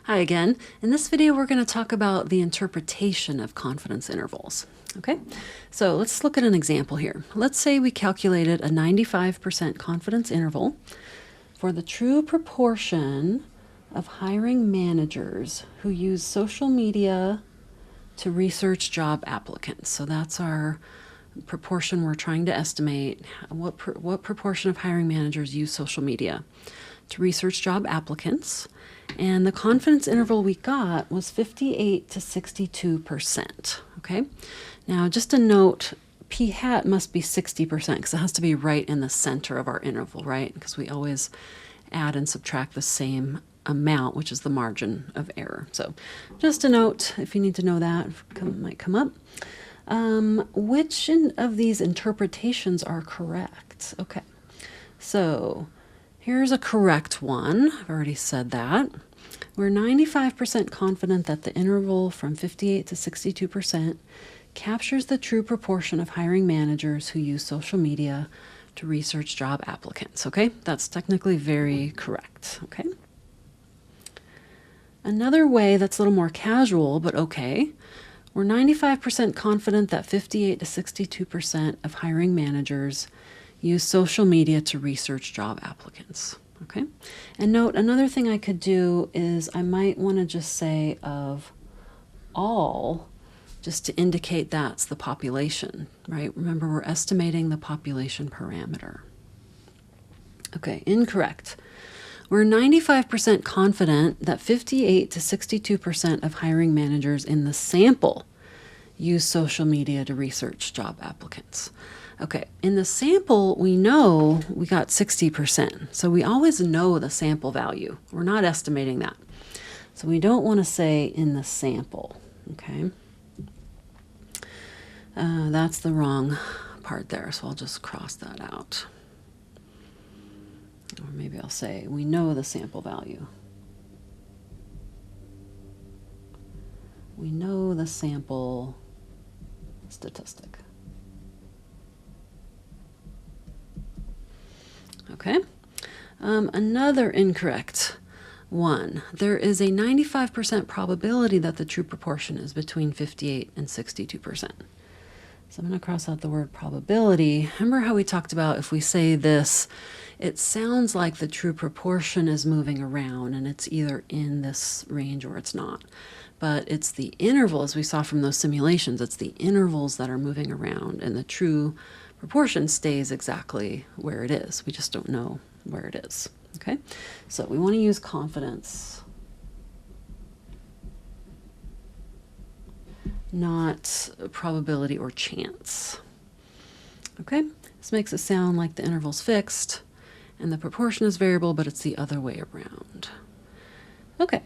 Hi again. In this video, we're going to talk about the interpretation of confidence intervals. Okay, so let's look at an example here. Let's say we calculated a 95% confidence interval for the true proportion of hiring managers who use social media to research job applicants. So that's our proportion we're trying to estimate. What proportion of hiring managers use social media to research job applicants? And the confidence interval we got was 58 to 62%. Okay, now just a note, p hat must be 60% because it has to be right in the center of our interval, right? Because we always add and subtract the same amount, which is the margin of error. So just a note, if you need to know that, might come up. Which of these interpretations are correct? Okay, so here's a correct one. I've already said that. We're 95% confident that the interval from 58 to 62% captures the true proportion of hiring managers who use social media to research job applicants. Okay, that's technically very correct. Okay. Another way that's a little more casual, but okay. We're 95% confident that 58 to 62% of hiring managers use social media to research job applicants. Okay, and note another thing I could do is I might want to just say of all, just to indicate that's the population, right? Remember, we're estimating the population parameter. Okay, incorrect. We're 95% confident that 58 to 62% of hiring managers in the sample use social media to research job applicants. Okay, in the sample, we know we got 60%. So we always know the sample value. We're not estimating that. So we don't want to say in the sample, okay? That's the wrong part there, so I'll just cross that out. Or maybe I'll say we know the sample value. We know the sample statistic. Okay, another incorrect one. There is a 95% probability that the true proportion is between 58 and 62%. So I'm going to cross out the word probability. Remember how we talked about if we say this, it sounds like the true proportion is moving around and it's either in this range or it's not. But it's the intervals we saw from those simulations. It's the intervals that are moving around and the true proportion stays exactly where it is. We just don't know where it is. Okay, so we want to use confidence, not probability or chance. Okay, this makes it sound like the interval's fixed and the proportion is variable, but it's the other way around. Okay,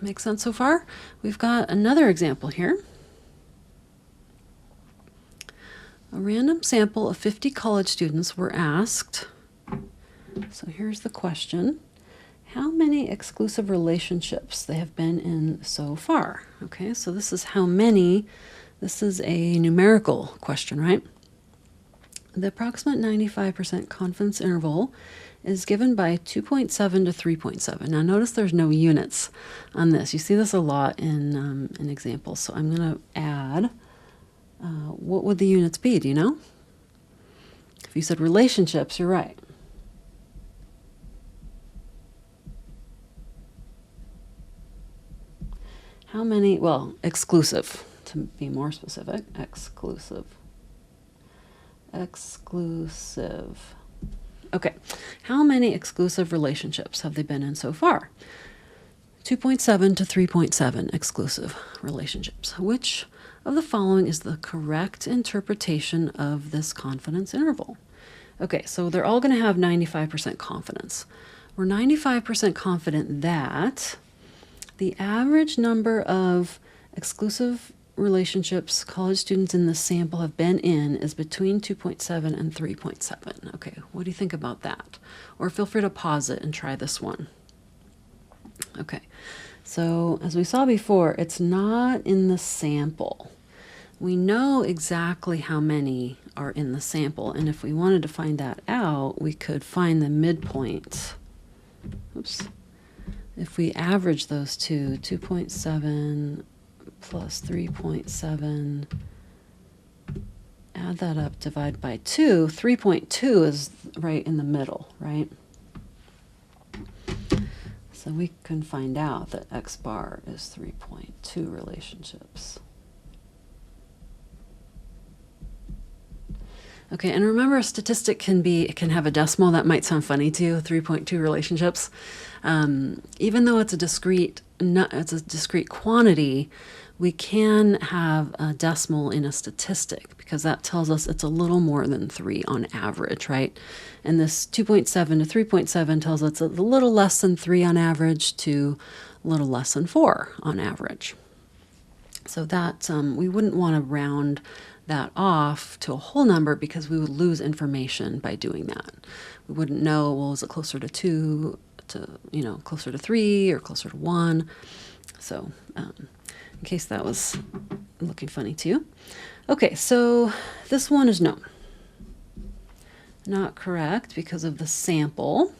makes sense so far? We've got another example here. A random sample of 50 college students were asked, so here's the question, how many exclusive relationships they have been in so far. Okay, so this is how many, this is a numerical question, right? The approximate 95% confidence interval is given by 2.7 to 3.7. Now notice there's no units on this. You see this a lot in examples, so I'm going to add, what would the units be? Do you know? If you said relationships, you're right. How many, well, exclusive, to be more specific, exclusive. Exclusive. Okay, how many exclusive relationships have they been in so far? 2.7 to 3.7 exclusive relationships. Which of the following is the correct interpretation of this confidence interval? Okay, so they're all going to have 95% confidence. We're 95% confident that the average number of exclusive relationships college students in the sample have been in is between 2.7 and 3.7. Okay, what do you think about that? Or feel free to pause it and try this one. Okay, so as we saw before, it's not in the sample. We know exactly how many are in the sample, and if we wanted to find that out, we could find the midpoint. Oops. if we average those two, 2.7 plus 3.7, add that up, divide by 2, 3.2 is right in the middle, right? So we can find out that x bar is 3.2 relationships. Okay, and remember, a statistic can have a decimal. That might sound funny to you, 3.2 relationships. Even though it's a discrete quantity, we can have a decimal in a statistic because that tells us it's a little more than 3 on average, right? And this 2.7 to 3.7 tells us it's a little less than 3 on average to a little less than 4 on average. So that we wouldn't want to round that off to a whole number because we would lose information by doing that. We wouldn't know, well, is it closer to 2, closer to 3 or closer to 1? So in case that was looking funny to you. Okay, so this one is no. Not correct because of the sample.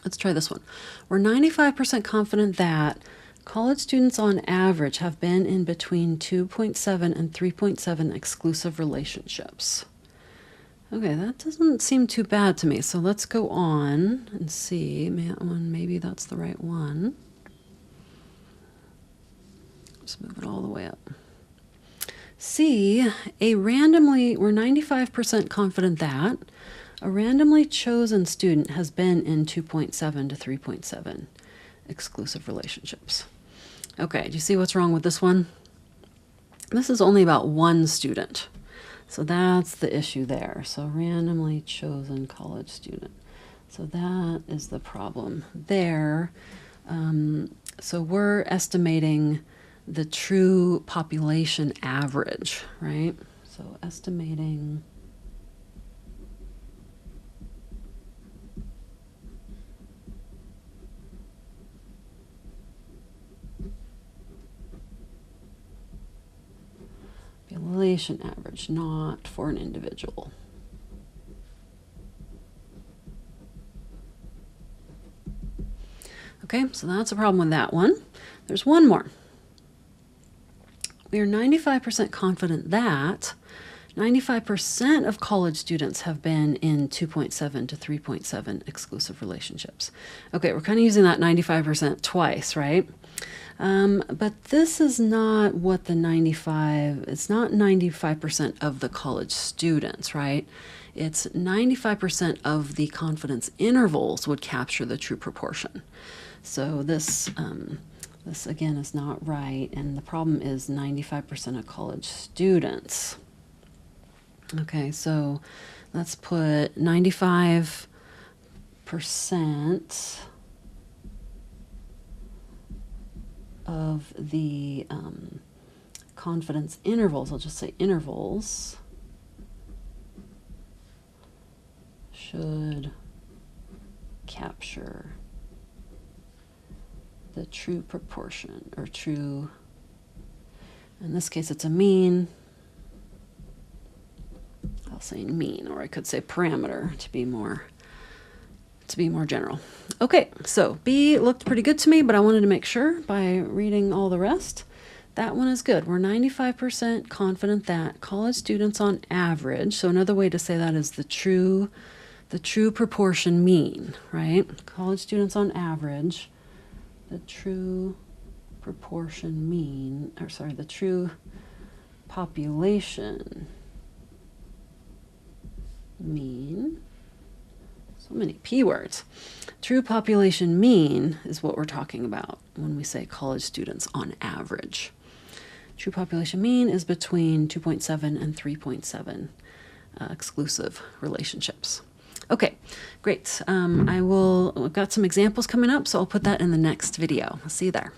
Let's try this one. We're 95% confident that college students on average have been in between 2.7 and 3.7 exclusive relationships. Okay, that doesn't seem too bad to me. So let's go on and see. Maybe that's the right one. Let's move it all the way up. C, we're 95% confident that a randomly chosen student has been in 2.7 to 3.7 exclusive relationships. Okay, do you see what's wrong with this one? This is only about one student. So that's the issue there. So randomly chosen college student. So that is the problem there. So we're estimating the true population average, right? So estimating population average, not for an individual. Okay, so that's a problem with that one. There's one more. We are 95% confident that 95% of college students have been in 2.7 to 3.7 exclusive relationships. Okay, we're kind of using that 95% twice, right? But this is not what it's not 95% of the college students, right? It's 95% of the confidence intervals would capture the true proportion. So this again is not right, and the problem is 95% of college students. Okay, so let's put 95% of the confidence intervals, I'll just say intervals, should capture the true proportion, or true, in this case it's a mean. I'll say mean, or I could say parameter to be more general. Okay, so B looked pretty good to me, but I wanted to make sure by reading all the rest. That one is good. We're 95% confident that college students on average, so another way to say that is the true proportion mean, right? College students on average, the true proportion mean, the true population mean. So many P words. True population mean is what we're talking about when we say college students on average. True population mean is between 2.7 and 3.7 exclusive relationships. Okay, great. I've got some examples coming up, so I'll put that in the next video. I'll see you there.